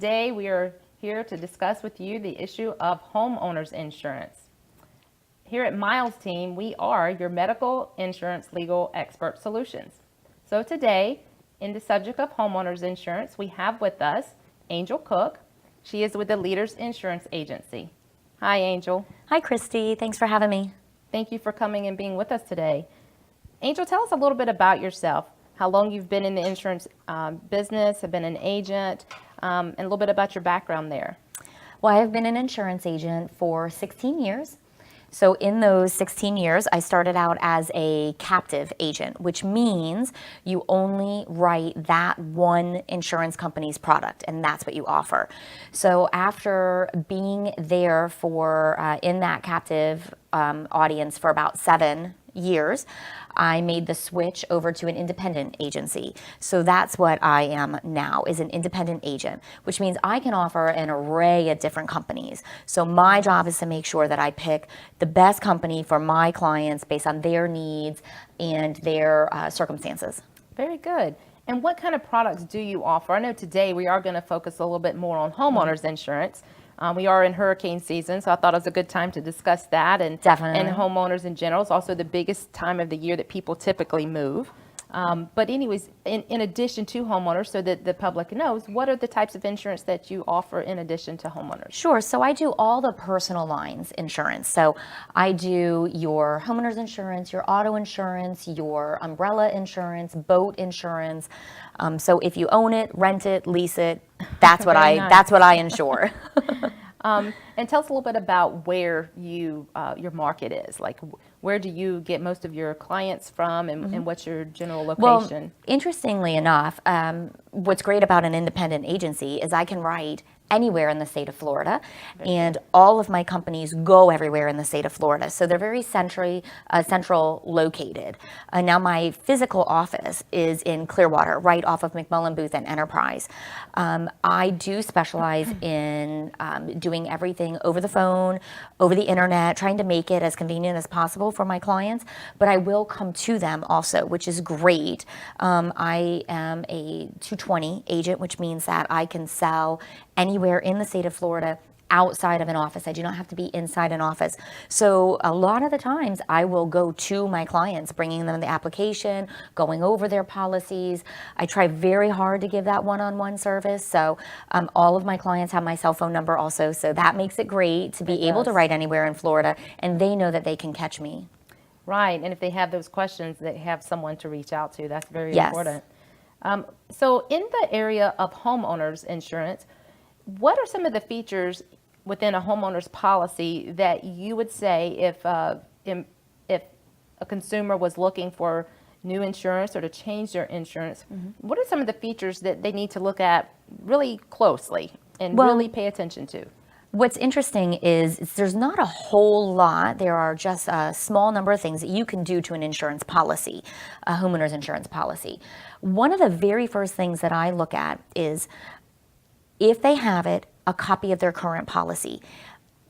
today we are here to discuss with you the issue of homeowners insurance. Here at Miles Team, we are your medical insurance legal expert solutions. So today, in the subject of homeowners insurance, we have with us Angel Cook. She is with the Leaders Insurance Agency. Hi, Angel. Hi, Christy. Thanks for having me. Thank you for coming and being with us today. Angel, tell us a little bit about yourself, how long you've been in the insurance business, have been an agent, and a little bit about your background there. Well, I've been an insurance agent for 16 years. So in those 16 years, I started out as a captive agent, which means you only write that one insurance company's product, and that's what you offer. So after being there for in that captive audience for about 7 years, I made the switch over to an independent agency. So that's what I am now, is an independent agent, which means I can offer an array of different companies. So my job is to make sure that I pick the best company for my clients based on their needs and their circumstances. Very good. And what kind of products do you offer? I know today we are going to focus a little bit more on homeowners insurance. We are in hurricane season, so I thought it was a good time to discuss that. And Definitely. And homeowners in general. It's also the biggest time of the year that people typically move. But anyways, in addition to homeowners, so that the public knows, what are the types of insurance that you offer in addition to homeowners? Sure. So I do all the personal lines insurance. So I do your homeowners insurance, your auto insurance, your umbrella insurance, boat insurance. So if you own it, rent it, lease it, that's what that's what I insure. And tell us a little bit about where you your market is. Like, where do you get most of your clients from, and what's your general location? Well, interestingly enough, what's great about an independent agency is I can write anywhere in the state of Florida, and all of my companies go everywhere in the state of Florida. So they're very central located. Now my physical office is in Clearwater, right off of McMullen Booth and Enterprise. I do specialize in doing everything over the phone, over the internet, trying to make it as convenient as possible for my clients, but I will come to them also, which is great. I am a 220 agent, which means that I can sell anywhere in the state of Florida outside of an office. I do not have to be inside an office. So a lot of the times I will go to my clients, bringing them the application, going over their policies. I try very hard to give that one-on-one service. So all of my clients have my cell phone number also. So that makes it great to be able to write anywhere in Florida, and they know that they can catch me. Right, and if they have those questions, they have someone to reach out to. That's very important. So in the area of homeowners insurance, what are some of the features within a homeowner's policy that you would say if a consumer was looking for new insurance or to change their insurance, what are some of the features that they need to look at really closely and really pay attention to? What's interesting is there's not a whole lot. There are just a small number of things that you can do to an insurance policy, a homeowner's insurance policy. One of the very first things that I look at is, if they have it, a copy of their current policy.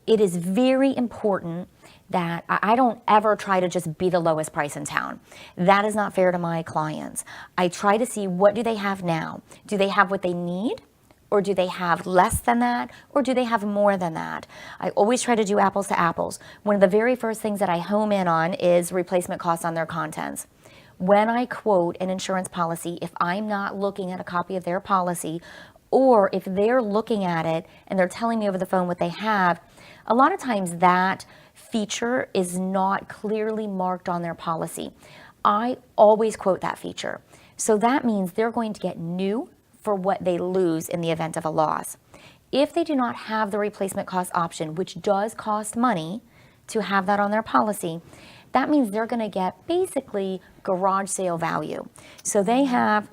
It is very important that I don't ever try to just be the lowest price in town. That is not fair to my clients. I try to see, what do they have now? Do they have what they need? Or do they have less than that? Or do they have more than that? I always try to do apples to apples. One of the very first things that I home in on is replacement costs on their contents. When I quote an insurance policy, if I'm not looking at a copy of their policy, or if they're looking at it and they're telling me over the phone what they have, a lot of times that feature is not clearly marked on their policy. I always quote that feature. So that means they're going to get new for what they lose in the event of a loss. If they do not have the replacement cost option, which does cost money to have that on their policy, that means they're going to get basically garage sale value. So they have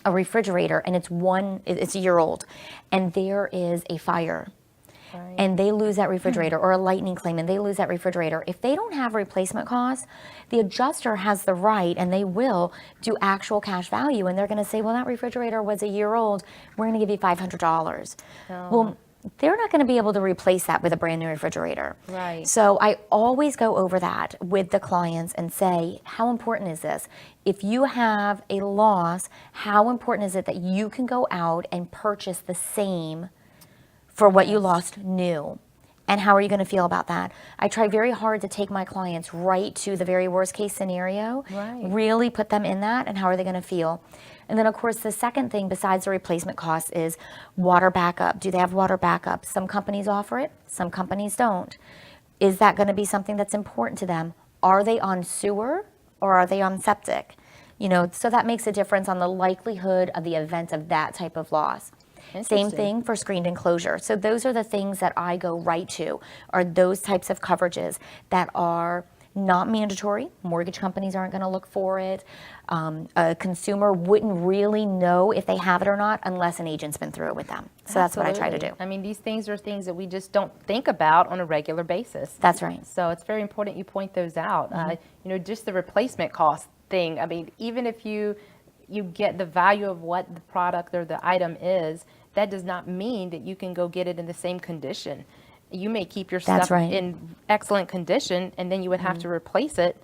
a refrigerator and it's a year old, and there is a fire, and they lose that refrigerator, or a lightning claim and they lose that refrigerator. If they don't have replacement costs, the adjuster has the right, and they will do actual cash value, and they're going to say, well, that refrigerator was a year old, we're going to give you $500. Well, they're not going to be able to replace that with a brand new refrigerator. Right. So I always go over that with the clients and say, how important is this? If you have a loss, how important is it that you can go out and purchase the same for what you lost new? And how are you going to feel about that? I try very hard to take my clients right to the very worst case scenario, Right. really put them in that, and how are they going to feel? And then, of course, the second thing besides the replacement cost is water backup. Do they have water backup? Some companies offer it, some companies don't. Is that going to be something that's important to them? Are they on sewer or are they on septic? So that makes a difference on the likelihood of the event of that type of loss. Same Interesting. thing for screened enclosure. So those are the things that I go right to, are those types of coverages that are not mandatory. Mortgage companies aren't going to look for it. A consumer wouldn't really know if they have it or not unless an agent's been through it with them. So that's what I try to do. Absolutely. I mean, these things are things that we just don't think about on a regular basis. That's right. So it's very important you point those out. Just the replacement cost thing. I mean, even if you get the value of what the product or the item is, that does not mean that you can go get it in the same condition. You may keep your That's stuff right. in excellent condition, and then you would have to replace it.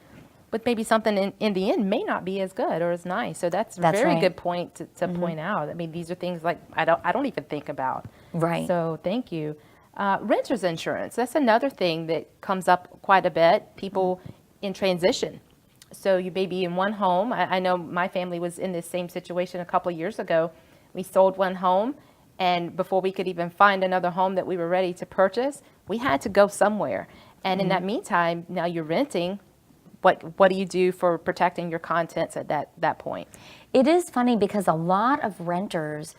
But maybe something in the end may not be as good or as nice. So that's a That's very right. good point to point out. I mean, these are things like I don't even think about. Right. So thank you. Renter's insurance. That's another thing that comes up quite a bit. People in transition. So you may be in one home. I know my family was in this same situation a couple of years ago. We sold one home, and before we could even find another home that we were ready to purchase, we had to go somewhere. And in that meantime, now you're renting. What do you do for protecting your contents at that point? It is funny because a lot of renters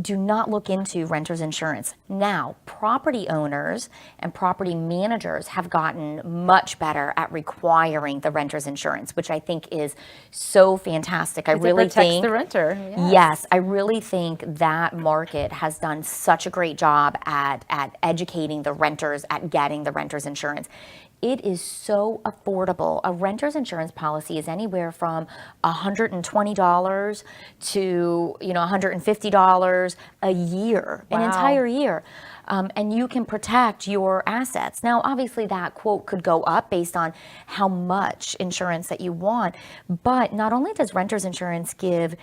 do not look into renter's insurance. Now, property owners and property managers have gotten much better at requiring the renter's insurance, which I think is so fantastic. I really it protects think the renter. Yes, I really think that market has done such a great job at educating the renters, at getting the renter's insurance. It is so affordable. A renter's insurance policy is anywhere from $120 to $150 a year, an Wow. entire year. And you can protect your assets. Now, obviously, that quote could go up based on how much insurance that you want. But not only does renter's insurance give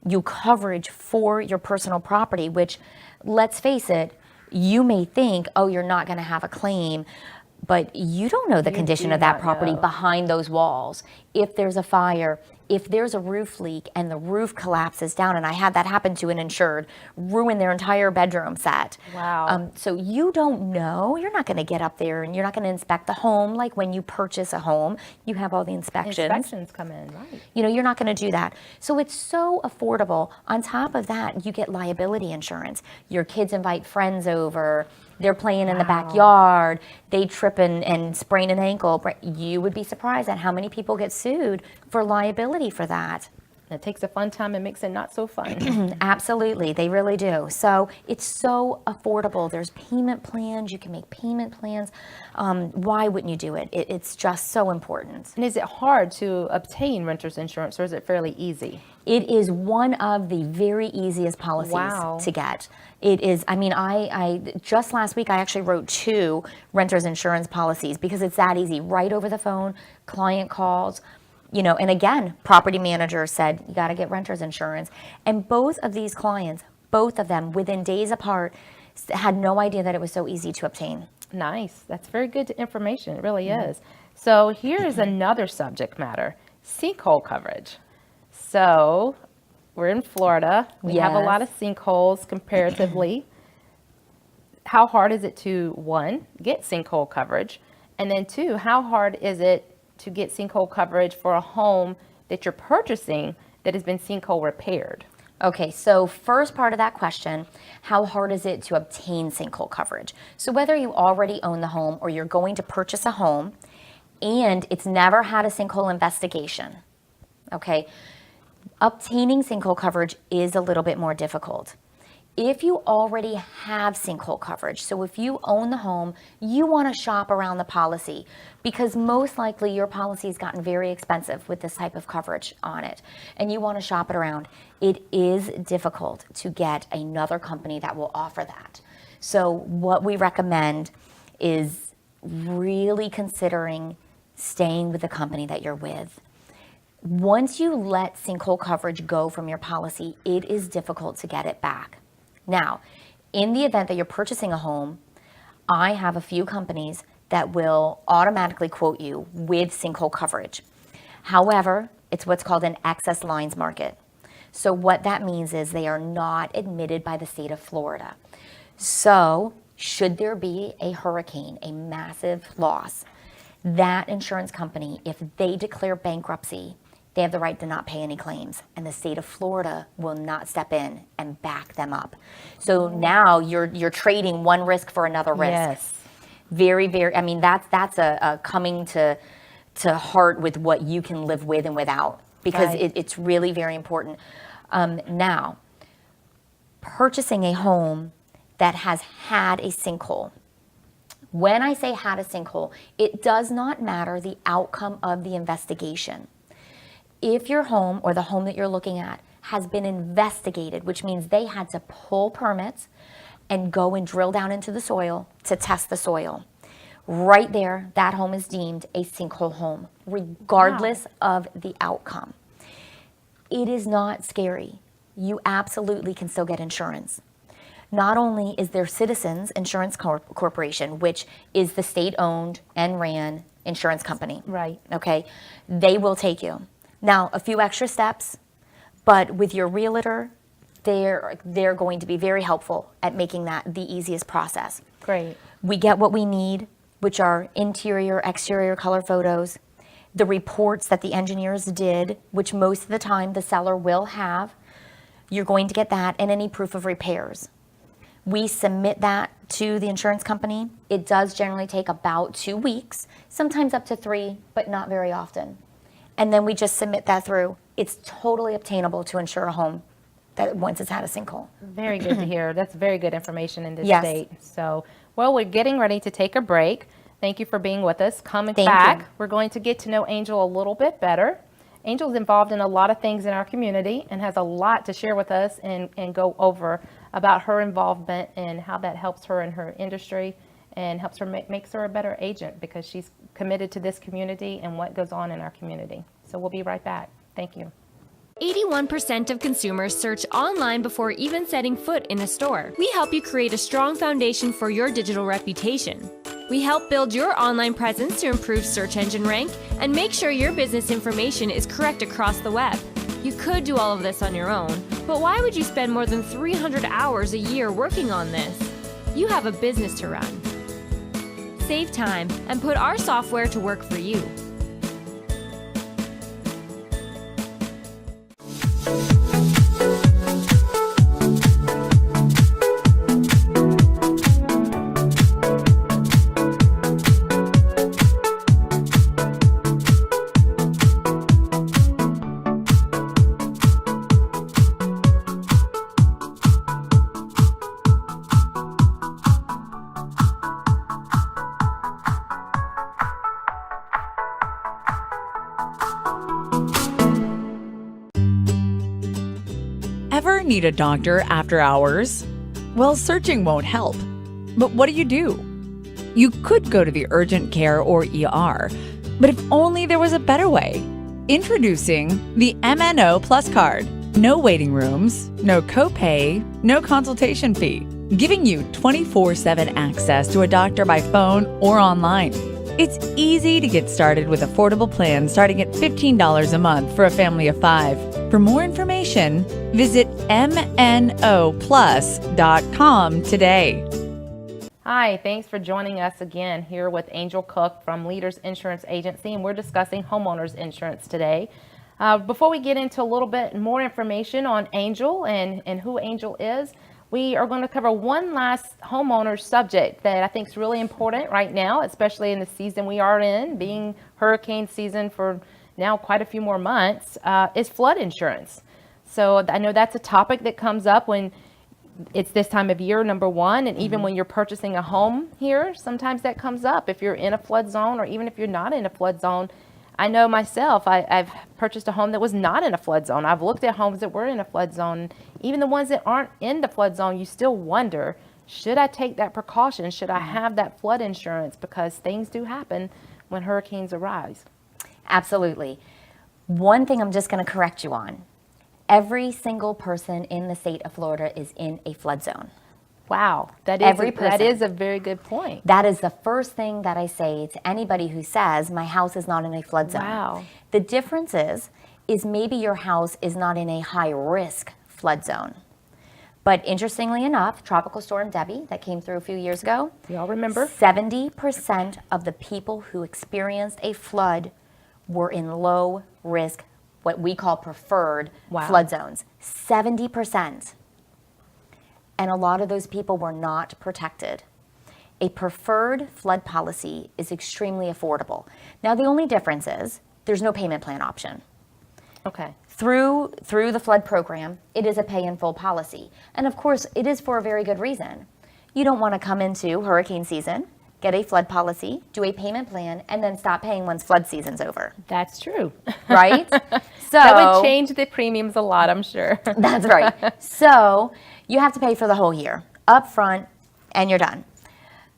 you coverage for your personal property, which, let's face it, you may think, oh, you're not going to have a claim. But you don't know the condition do of that not property know. behind those walls. If there's a fire, if there's a roof leak and the roof collapses down, and I had that happen to an insured, ruin their entire bedroom set. Wow. So you don't know. You're not going to get up there and you're not going to inspect the home like when you purchase a home. You have all the inspections. Inspections come in, right? You're not going to do that. So it's so affordable. On top of that, you get liability insurance. Your kids invite friends over. They're playing in the backyard. They trip and sprain an ankle. You would be surprised at how many people get sued for liability for that. It takes a fun time and makes it not so fun. Absolutely, they really do. So it's so affordable. There's payment plans. You can make payment plans. Why wouldn't you do it? It's just so important. And is it hard to obtain renter's insurance, or is it fairly easy? It is one of the very easiest policies Wow. to get. It is, I just last week I actually wrote 2 renter's insurance policies because it's that easy. Right over the phone, client calls, and again, property manager said, you got to get renter's insurance. And both of these clients, both of them within days apart, had no idea that it was so easy to obtain. Nice. That's very good information. It really is. So here is another subject matter, sinkhole coverage. So we're in Florida. We have a Yes. lot of sinkholes comparatively. How hard is it to, 1, get sinkhole coverage? And then 2, how hard is it to get sinkhole coverage for a home that you're purchasing that has been sinkhole repaired? Okay, so first part of that question, how hard is it to obtain sinkhole coverage? So whether you already own the home or you're going to purchase a home and it's never had a sinkhole investigation, okay, obtaining sinkhole coverage is a little bit more difficult. If you already have sinkhole coverage, so if you own the home, you want to shop around the policy because most likely your policy has gotten very expensive with this type of coverage on it, and you want to shop it around. It is difficult to get another company that will offer that. So what we recommend is really considering staying with the company that you're with. Once you let sinkhole coverage go from your policy, it is difficult to get it back. Now, in the event that you're purchasing a home, I have a few companies that will automatically quote you with sinkhole coverage. However, it's what's called an excess lines market. So what that means is they are not admitted by the state of Florida. So should there be a hurricane, a massive loss, that insurance company, if they declare bankruptcy, they have the right to not pay any claims, and the state of Florida will not step in and back them up. So now you're trading one risk for another risk. Yes. Very, very, I mean, that's a coming to heart with what you can live with and without, because Right. it's really very important. Now, purchasing a home that has had a sinkhole. When I say had a sinkhole, it does not matter the outcome of the investigation. If your home or the home that you're looking at has been investigated, which means they had to pull permits and go and drill down into the soil to test the soil, right there, that home is deemed a sinkhole home, regardless of the outcome. It is not scary. You absolutely can still get insurance. Not only is there Citizens Insurance Corporation, which is the state-owned and ran insurance company. Right. Okay, they will take you. Now, a few extra steps, but with your realtor, they're going to be very helpful at making that the easiest process. Great. We get what we need, which are interior, exterior color photos, the reports that the engineers did, which most of the time the seller will have. You're going to get that, and any proof of repairs. We submit that to the insurance company. It does generally take about 2 weeks, sometimes up to 3, but not very often. And then we just submit that through. It's totally obtainable to insure a home that once it's had a sinkhole. Very good to hear. That's very good information in this Yes. state. So, well, we're getting ready to take a break. Thank you for being with us. Coming Thank back, you. we're going to get to know Angel a little bit better. Angel's involved in a lot of things in our community and has a lot to share with us and go over about her involvement and how that helps her in her industry and helps her makes her a better agent because she's committed to this community and what goes on in our community. So we'll be right back. Thank you. 81% of consumers search online before even setting foot in a store. We help you create a strong foundation for your digital reputation. We help build your online presence to improve search engine rank and make sure your business information is correct across the web. You could do all of this on your own, but why would you spend more than 300 hours a year working on this? You have a business to run. Save time and put our software to work for you. Ever need a doctor after hours? Well, searching won't help. But what do? You could go to the urgent care or ER, but if only there was a better way. Introducing the MNO Plus card. No waiting rooms, no copay, no consultation fee, giving you 24/7 access to a doctor by phone or online. It's easy to get started with affordable plans starting at $15 a month for a family of 5. For more information, visit mnoplus.com today. Hi, thanks for joining us again here with Angel Cook from Leaders Insurance Agency, and we're discussing homeowners insurance today. Before we get into a little bit more information on Angel and who Angel is, we are going to cover one last homeowner subject that I think is really important right now, especially in the season we are in, being hurricane season for now quite a few more months, is flood insurance. So I know that's a topic that comes up when it's this time of year, number one, and even when you're purchasing a home here, sometimes that comes up. If you're in a flood zone or even if you're not in a flood zone, I know myself, I've purchased a home that was not in a flood zone. I've looked at homes that were in a flood zone. Even the ones that aren't in the flood zone, you still wonder, should I take that precaution? Should I have that flood insurance? Because things do happen when hurricanes arise. Absolutely. One thing I'm just going to correct you on. Every single person in the state of Florida is in a flood zone. Wow, that Every is a very good point. That is the first thing that I say to anybody who says my house is not in a flood zone. Wow. The difference is maybe your house is not in a high risk flood zone. But interestingly enough, Tropical Storm Debbie that came through a few years ago, We all remember? 70% of the people who experienced a flood were in low risk, what we call preferred Wow. flood zones. 70%. And a lot of those people were not protected. A preferred flood policy is extremely affordable. Now, the only difference is there's no payment plan option. Okay. Through the flood program, it is a pay in full policy. And of course, it is for a very good reason. You don't want to come into hurricane season, get a flood policy, do a payment plan, and then stop paying once flood season's over, That's true. right? So That would change the premiums a lot, I'm sure. That's right. So you have to pay for the whole year up front, and you're done.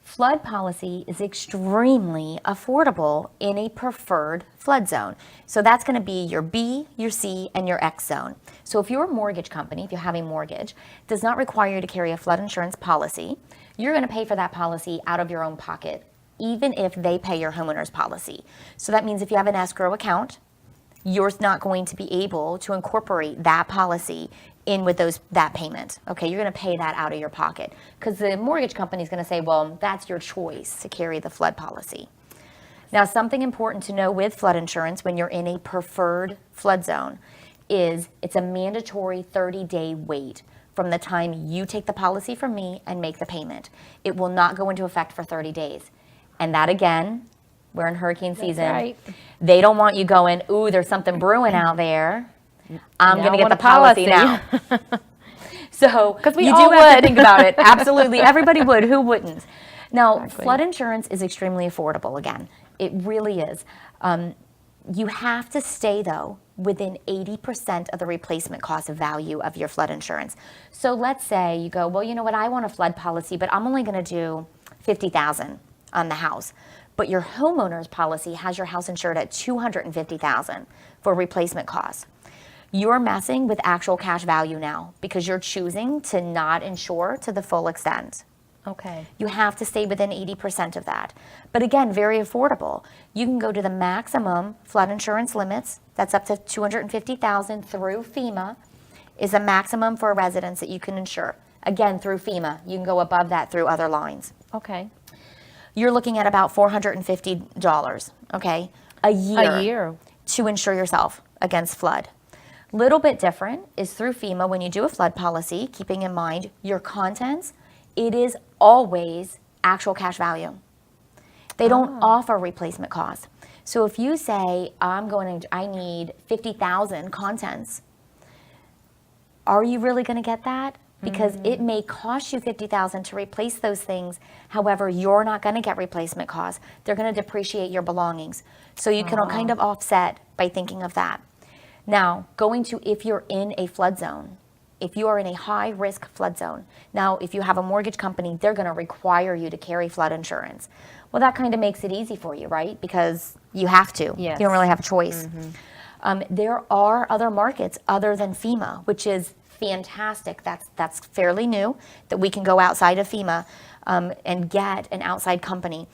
Flood policy is extremely affordable in a preferred flood zone. So that's going to be your B, your C, and your X zone. So if you're a mortgage company, if you have a mortgage, it does not require you to carry a flood insurance policy. You're going to pay for that policy out of your own pocket, even if they pay your homeowner's policy. So that means if you have an escrow account, you're not going to be able to incorporate that policy in with that payment. Okay, you're going to pay that out of your pocket because the mortgage company is going to say, well, that's your choice to carry the flood policy. Now, something important to know with flood insurance when you're in a preferred flood zone is it's a mandatory 30-day wait from the time you take the policy from me and make the payment. It will not go into effect for 30 days. And that again, we're in hurricane season. right. They don't want you going, ooh, there's something brewing out there. I'm Now going to I get want the a policy policy. now. So 'Cause we you all do have to would. think about it. Absolutely. Everybody would. Who wouldn't? Now, Exactly. flood insurance is extremely affordable again. It really is. You have to stay, though, within 80% of the replacement cost of value of your flood insurance. So let's say you go, well, you know what, I want a flood policy, but I'm only going to do $50,000 on the house. But your homeowner's policy has your house insured at $250,000 for replacement costs. You're messing with actual cash value now because you're choosing to not insure to the full extent. Okay. You have to stay within 80% of that. But again, very affordable. You can go to the maximum flood insurance limits. That's up to $250,000 through FEMA is a maximum for a residence that you can insure. Again, through FEMA. You can go above that through other lines. Okay. You're looking at about $450, okay, a year to insure yourself against flood. Little bit different is through FEMA when you do a flood policy, keeping in mind your contents, it is always actual cash value. They don't offer replacement costs. So if you say, I need 50,000 contents, are you really going to get that? Because it may cost you $50,000 to replace those things. However, you're not going to get replacement costs. They're going to depreciate your belongings. So you can kind of offset by thinking of that. Now, if you're in a flood zone, if you are in a high risk flood zone, now if you have a mortgage company, they're going to require you to carry flood insurance. Well, that kind of makes it easy for you, right? Because you have to. Yes. You don't really have a choice. There are other markets other than FEMA, which is fantastic. That's fairly new, that we can go outside of FEMA and get an outside company.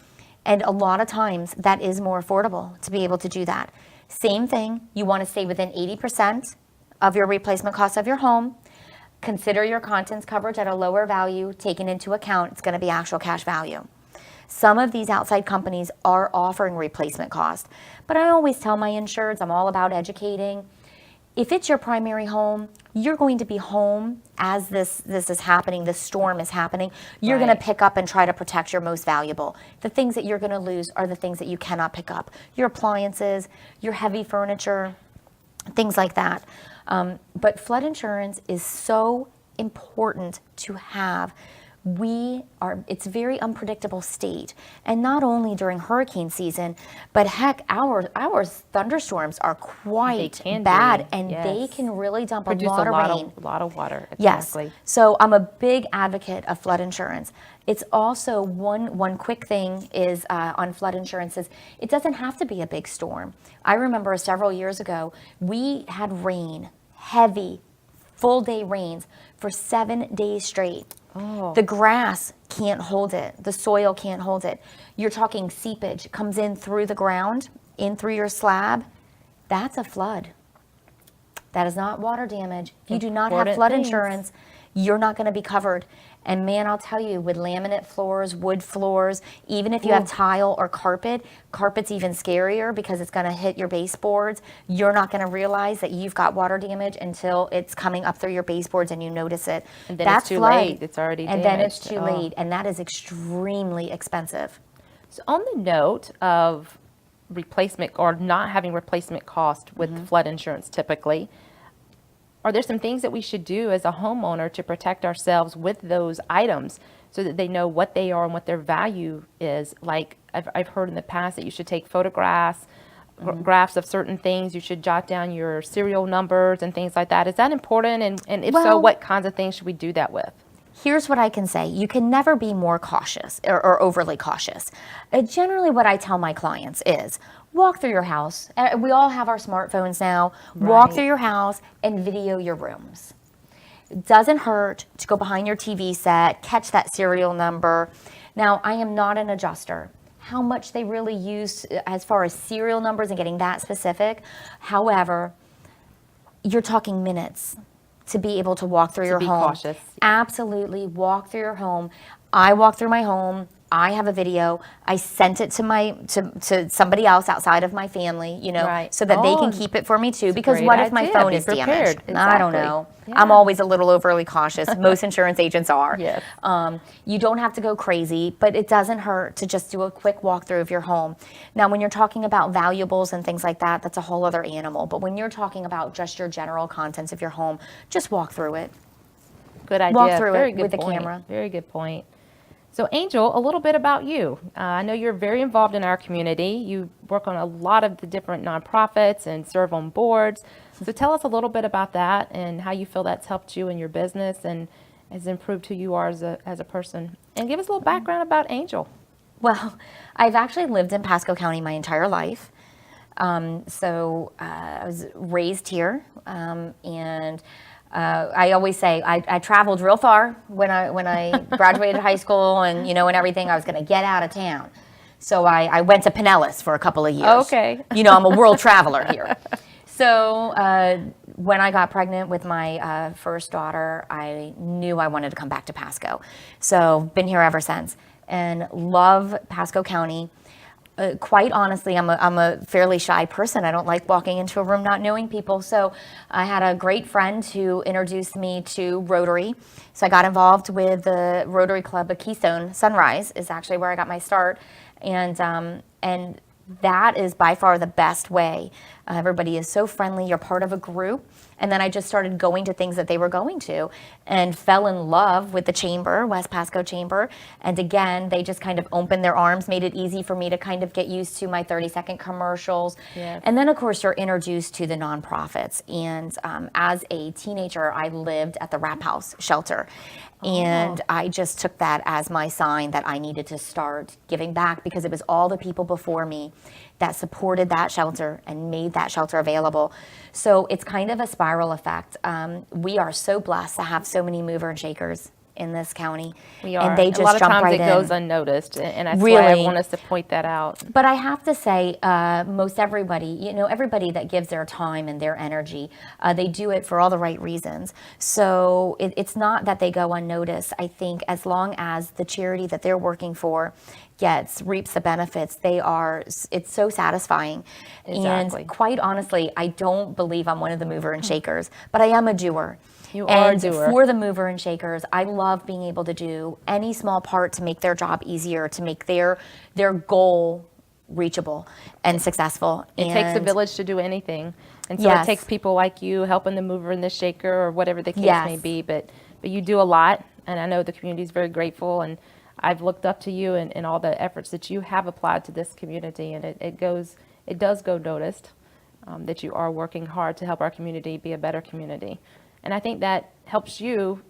And a lot of times that is more affordable to be able to do that. Same thing, you want to stay within 80% of your replacement cost of your home. Consider your contents coverage at a lower value, taken into account, it's going to be actual cash value. Some of these outside companies are offering replacement cost, but I always tell my insureds, I'm all about educating. If it's your primary home, you're going to be home as this is happening, this storm is happening. You're going Right. to pick up and try to protect your most valuable. The things that you're going to lose are the things that you cannot pick up. Your appliances, your heavy furniture, things like that. But flood insurance is so important to have it's a very unpredictable state. And not only during hurricane season, but heck, our thunderstorms are quite can bad, be, and yes. they can really dump a Produce lot a of lot rain. of, lot of water. Yes. Exactly. So I'm a big advocate of flood insurance. It's also one quick thing is on flood insurance is it doesn't have to be a big storm. I remember several years ago, we had rain, heavy, full day rains for 7 days straight. Oh. The grass can't hold it. The soil can't hold it. You're talking seepage comes in through the ground, in through your slab. That's a flood. That is not water damage. If you do not have Important flood things. insurance, you're not going to be covered. And man, I'll tell you, with laminate floors, wood floors, even if you have tile or carpet, carpet's even scarier because it's going to hit your baseboards. You're not going to realize that you've got water damage until it's coming up through your baseboards and you notice it. And then That's it's too flood. late. It's already And then it's damaged. too Oh. late. And that is extremely expensive. So on the note of replacement or not having replacement cost with flood insurance typically, are there some things that we should do as a homeowner to protect ourselves with those items so that they know what they are and what their value is? Like I've heard in the past that you should take photographs, graphs of certain things. You should jot down your serial numbers and things like that. Is that important? And if so, Well- what kinds of things should we do that with? Here's what I can say. You can never be more cautious or overly cautious. Generally, what I tell my clients is walk through your house. We all have our smartphones now. Walk Right. through your house and video your rooms. It doesn't hurt to go behind your TV set, catch that serial number. Now, I am not an adjuster. How much they really use as far as serial numbers and getting that specific. However, you're talking minutes to be able to walk through your be home. cautious. Absolutely, walk through your home. I walk through my home. I have a video. I sent it to somebody else outside of my family, you know, Right. so that they can Oh, keep it for me too. a Because great what if my idea. phone Be is damaged? prepared. I don't Exactly. know. Yeah. I'm always a little overly cautious. Most insurance agents are. Yes. You don't have to go crazy, but it doesn't hurt to just do a quick walkthrough of your home. Now, when you're talking about valuables and things like that, that's a whole other animal. But when you're talking about just your general contents of your home, just walk through it. Good idea. Walk through Very it good with the point. camera. Very good point. So Angel, a little bit about you. I know you're very involved in our community. You work on a lot of the different nonprofits and serve on boards. So tell us a little bit about that and how you feel that's helped you in your business and has improved who you are as a person. And give us a little background about Angel. Well, I've actually lived in Pasco County my entire life. I was raised here, and I always say I traveled real far when I graduated high school, and and everything. I was going to get out of town, so I went to Pinellas for a couple of years. Okay. I'm a world traveler here. So when I got pregnant with my first daughter, I knew I wanted to come back to Pasco. So been here ever since, and love Pasco County. Quite honestly, I'm a fairly shy person. I don't like walking into a room not knowing people. So I had a great friend who introduced me to Rotary. So I got involved with the Rotary Club of Keystone. Sunrise is actually where I got my start. And that is by far the best way. Everybody is so friendly. You're part of a group. And then I just started going to things that they were going to and fell in love with the chamber, West Pasco Chamber. And again, they just kind of opened their arms, made it easy for me to kind of get used to my 30-second commercials. Yes. And then, of course, you're introduced to the nonprofits. And as a teenager, I lived at the Wrap House shelter. And I just took that as my sign that I needed to start giving back, because it was all the people before me that supported that shelter and made that shelter available. So it's kind of a spiral effect. We are so blessed to have so many mover and shakers in this county. We are. And they just a lot of jump times right it in. goes unnoticed, and that's why I Really. want us to point that out. But I have to say, most everybody, everybody that gives their time and their energy, they do it for all the right reasons. So it's not that they go unnoticed. I think as long as the charity that they're working for reaps the benefits, it's so satisfying. Exactly. And quite honestly, I don't believe I'm one of the mover and shakers, but I am a doer. You are a And doer. for the mover and shakers, I love being able to do any small part to make their job easier, to make their goal reachable and successful. It takes a village to do anything. And so Yes. it takes people like you helping the mover and the shaker or whatever the case Yes. may be. But you do a lot. And I know the community is very grateful, and I've looked up to you and all the efforts that you have applied to this community, and it does go noticed that you are working hard to help our community be a better community. And I think that helps you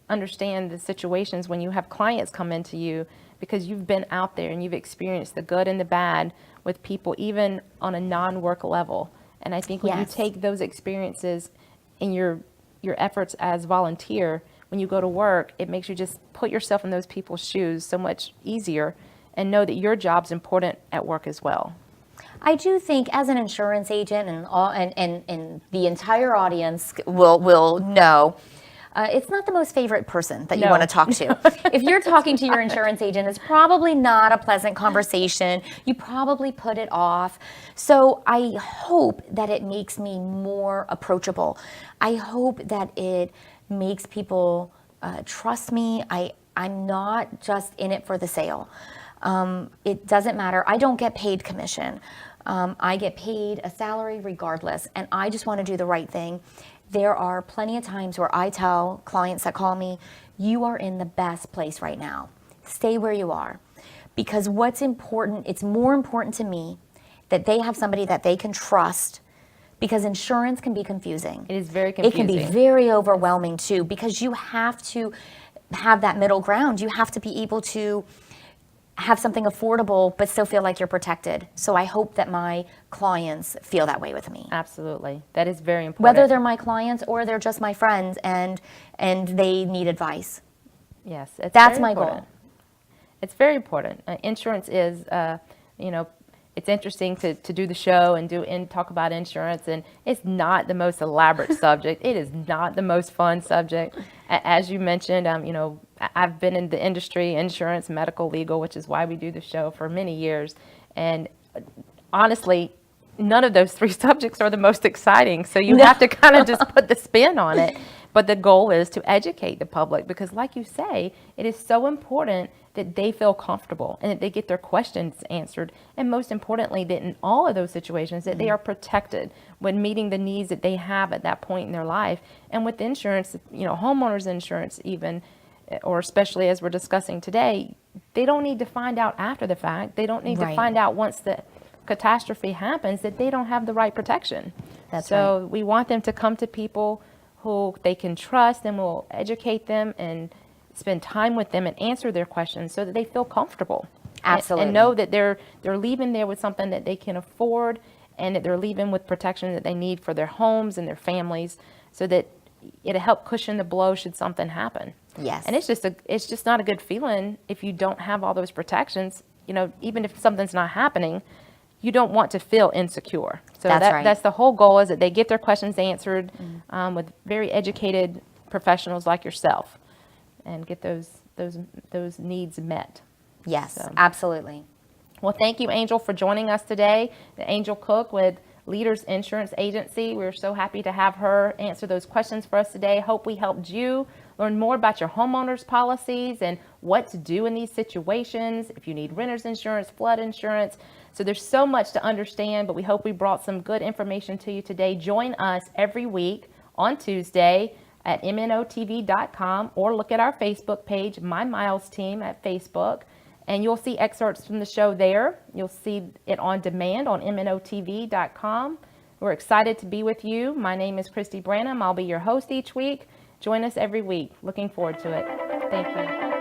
understand the situations when you have clients come into you, because you've been out there and you've experienced the good and the bad with people, even on a non-work level. And I think when you Yes. take those experiences in your efforts as volunteer, when you go to work, it makes you just put yourself in those people's shoes so much easier and know that your job's important at work as well. I do think, as an insurance agent, and the entire audience will know, it's not the most favorite person that you No. want to talk to. If you're talking to your insurance agent, it's probably not a pleasant conversation. You probably put it off. So I hope that it makes me more approachable. I hope that it makes people trust me. I'm not just in it for the sale. It doesn't matter. I don't get paid commission. I get paid a salary regardless, and I just want to do the right thing. There are plenty of times where I tell clients that call me, you are in the best place right now. Stay where you are. Because what's important, it's more important to me that they have somebody that they can trust, because insurance can be confusing. It is very It can be confusing. very overwhelming too, because you have to have that middle ground. You have to be able to have something affordable but still feel like you're protected. So I hope that my clients feel that way with me. Absolutely. That is very important. Whether they're my clients or they're just my friends and they need advice. Yes, it's That's very my important. goal. It's very important. Insurance is, it's interesting to do the show and talk about insurance, and it's not the most elaborate subject. It is not the most fun subject. As you mentioned, I've been in the industry, insurance, medical, legal, which is why we do the show, for many years. And honestly, none of those three subjects are the most exciting. So you have to kind of just put the spin on it. But the goal is to educate the public, because like you say, it is so important that they feel comfortable and that they get their questions answered. And most importantly, that in all of those situations, that they are protected when meeting the needs that they have at that point in their life. And with insurance, homeowners insurance even, or especially as we're discussing today, they don't need to find out after the fact. They don't need to Right. find out once the catastrophe happens that they don't have the right protection. That's so we want them to come to people who they can trust and will educate them and spend time with them and answer their questions so that they feel comfortable. Absolutely. And know that they're leaving there with something that they can afford, and that they're leaving with protection that they need for their homes and their families, so that it'll help cushion the blow should something happen. Yes. And it's just not a good feeling if you don't have all those protections. Even if something's not happening, you don't want to feel insecure. So That's right. that's the whole goal, is that they get their questions answered with very educated professionals like yourself, and get those needs met. Yes, So. absolutely. Well, thank you, Angel, for joining us today. The Angel Cook with Leaders Insurance Agency. We're so happy to have her answer those questions for us today. Hope we helped you learn more about your homeowners policies and what to do in these situations, if you need renter's insurance, flood insurance. So there's so much to understand, but we hope we brought some good information to you today. Join us every week on Tuesday at mnotv.com, or look at our Facebook page, My Miles Team at Facebook, and you'll see excerpts from the show there. You'll see it on demand on mnotv.com. We're excited to be with you. My name is Christy Branham. I'll be your host each week. Join us every week. Looking forward to it. Thank you.